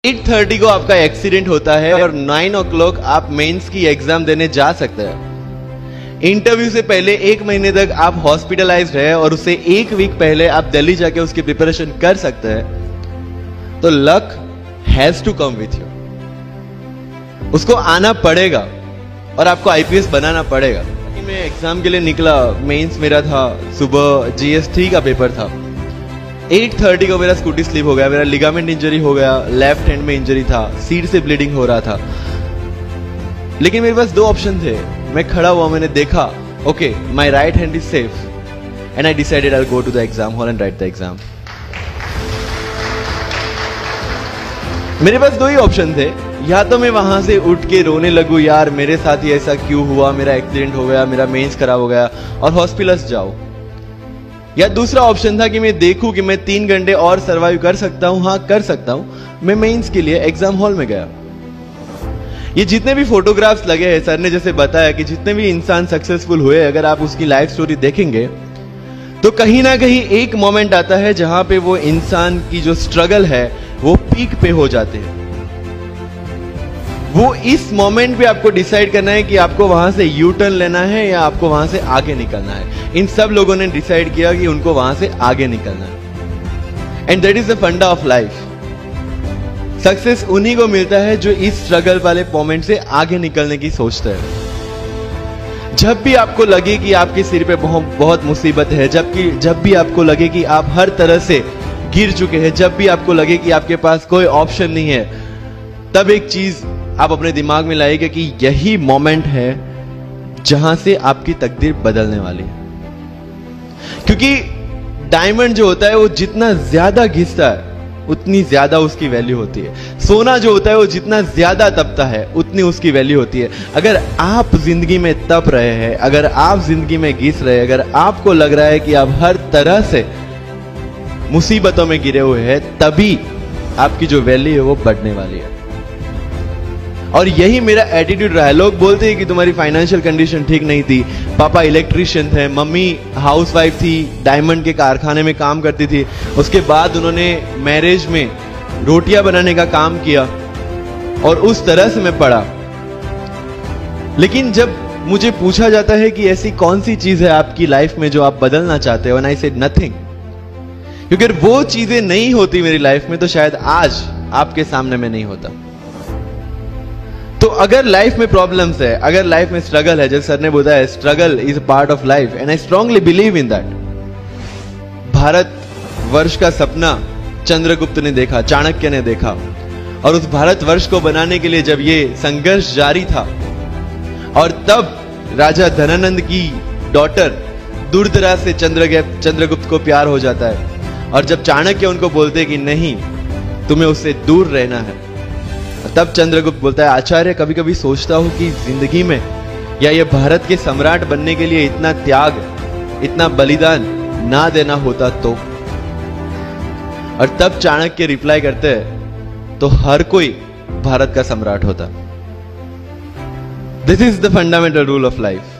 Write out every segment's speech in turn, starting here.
8:30 को आपका एक्सीडेंट होता है और 9 o'clock आप मेंस की एग्जाम देने जा सकते हैं। इंटरव्यू से पहले 1 महीने तक आप हॉस्पिटलाइज्ड है और उससे 1 वीक पहले आप दिल्ली जाके उसकी प्रिपरेशन कर सकते हैं। तो luck has to come with you, उसको आना पड़ेगा और आपको आईपीएस बनाना पड़ेगा। मैं एग्जाम के लिए निकला, मेंस मेरा था सुबह, जीएस3 का पेपर था। 8:30 को मेरा स्कूटी स्लिप हो गया, मेरा लिगामेंट इंजरी हो गया, लेफ्ट हैंड में इंजरी था, सीट से ब्लीडिंग हो रहा था। लेकिन मेरे पास 2 ऑप्शन थे। मैं खड़ा हुआ, मैंने देखा okay my right hand is safe and I decided I will go to the exam hall and write the exam. मेरे पास 2 ही ऑप्शन थे, या तो मैं वहां से उठ के रोने लगूं, यार मेरे साथ ही ऐसा क्यों हुआ, मेरा एक्सीडेंट हो गया, मेरा मेंस खराब हो गया और हॉस्पिटल जाओ, या दूसरा ऑप्शन था कि मैं देखूं कि मैं 3 घंटे और सरवाइव कर सकता हूं। हाँ कर सकता हूं। मैं मेंस के लिए एग्जाम हॉल में गया। ये जितने भी फोटोग्राफ्स लगे हैं, सर ने जैसे बताया कि जितने भी इंसान सक्सेसफुल हुए, अगर आप उसकी लाइफ स्टोरी देखेंगे तो कहीं ना कहीं एक मोमेंट आता है जहां पे वो इंसान की जो स्ट्रगल है वो पीक पे हो जाते हैं। वो इस मोमेंट पे आपको डिसाइड करना है कि आपको वहां से यू टर्न लेना है या आपको वहां से आगे निकलना है। इन सब लोगों ने डिसाइड किया कि उनको वहां से आगे निकलना है। एंड दैट इज द फंडा ऑफ लाइफ। सक्सेस उन्हीं को मिलता है जो इस स्ट्रगल वाले मोमेंट से आगे निकलने की सोचते हैं। जब भी आपको लगे कि आपके सिर पे बहुत मुसीबत है, जब भी आपको लगे कि आप हर तरह से गिर चुके हैं, जब भी आपको लगे कि आपके पास कोई ऑप्शन नहीं है, तब एक चीज आप अपने दिमाग में लाइएगा कि यही मोमेंट है जहां से आपकी तकदीर बदलने वाली है। क्योंकि डायमंड जो होता है वो जितना ज्यादा घिसता है उतनी ज्यादा उसकी वैल्यू होती है। सोना जो होता है वो जितना ज्यादा तपता है उतनी उसकी वैल्यू होती है। अगर आप जिंदगी में तप रहे हैं, अगर आप जिंदगी में घिस रहे हैं, अगर आपको लग रहा है कि आप हर तरह से मुसीबतों में गिरे हुए हैं, तभी आपकी जो वैल्यू है वो बढ़ने वाली है। और यही मेरा एटीट्यूड रहा है। लोग बोलते हैं कि तुम्हारी फाइनेंशियल कंडीशन ठीक नहीं थी, पापा इलेक्ट्रिशियन थे, मम्मी हाउसवाइफ थी, डायमंड के कारखाने में काम करती थी, उसके बाद उन्होंने मैरिज में रोटियां बनाने का काम किया और उस तरह से मैं पढ़ा। लेकिन जब मुझे पूछा जाता है कि ऐसी कौन सी चीज है आपकी लाइफ में जो आप बदलना चाहते हो, एंड आई सेड नथिंग। क्योंकि अगर वो चीजें नहीं होती मेरी लाइफ में तो शायद आज आपके सामने में नहीं होता। तो अगर लाइफ में प्रॉब्लम्स है, अगर लाइफ में स्ट्रगल है, जैसे सर ने बताया struggle is a part of life and I strongly believe in that. Bharat वर्ष का सपना चंद्रगुप्त ने देखा, चाणक्य ने देखा, और उस भारत वर्ष को बनाने के लिए जब ये संघर्ष जारी था और तब राजा धनानंद की डॉटर दूरदराज से चंद्रगुप्त को प्यार हो जाता है, और जब चाणक्य उनको बोलते कि नहीं तुम्हें उससे दूर रहना है, तब चंद्रगुप्त बोलता है आचार्य कभी कभी सोचता हूं कि जिंदगी में या ये भारत के सम्राट बनने के लिए इतना त्याग, इतना बलिदान ना देना होता तो। और तब चाणक्य रिप्लाई करते हैं तो हर कोई भारत का सम्राट होता। This is the fundamental rule of life.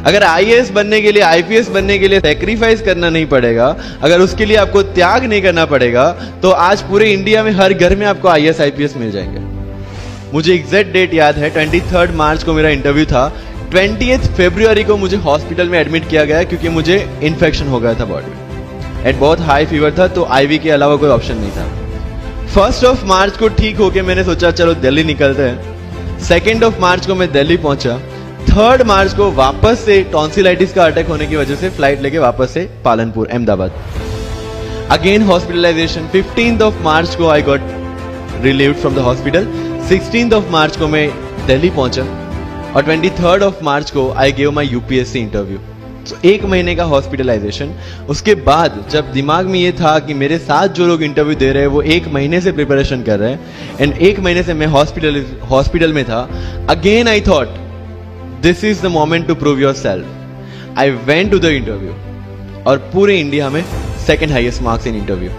अगर आईएएस बनने के लिए, आईपीएस बनने के लिए सैक्रिफाइस करना नहीं पड़ेगा, अगर उसके लिए आपको त्याग नहीं करना पड़ेगा, तो आज पूरे इंडिया में हर घर में आपको आईएएस आईपीएस मिल जाएंगे। मुझे एग्जैक्ट डेट याद है, 23 मार्च को मेरा इंटरव्यू था। 20 फरवरी को मुझे हॉस्पिटल में एडमिट किया गया क्योंकि मुझे इन्फेक्शन हो गया था बॉडी में एंड बहुत हाई फीवर था, तो आईवी के अलावा कोई ऑप्शन नहीं था। 1 मार्च को ठीक होके मैंने सोचा चलो दिल्ली निकलते हैं। 2 मार्च को मैं दिल्ली पहुंचा। 3 मार्च को वापस से टॉन्सिलाइटिस का अटैक होने की वजह से फ्लाइट लेके वापस से पालनपुर अहमदाबाद, अगेन हॉस्पिटलाइजेशन। 15 मार्च को I got relieved from the hospital. 16 मार्च को मैं दिल्ली पहुंचा और 23 मार्च को I gave my UPSC interview. तो 1 महीने का हॉस्पिटलाइजेशन। उसके बाद जब दिमाग में ये था कि मेरे साथ जो लोग इंटरव्यू दे रहे हैं वो 1 महीने से प्रिपरेशन कर रहे हैं एंड 1 महीने से मैं हॉस्पिटल में था, again I thought this is the moment to prove yourself. I went to the interview और पूरे इंडिया में 2nd highest marks in interview.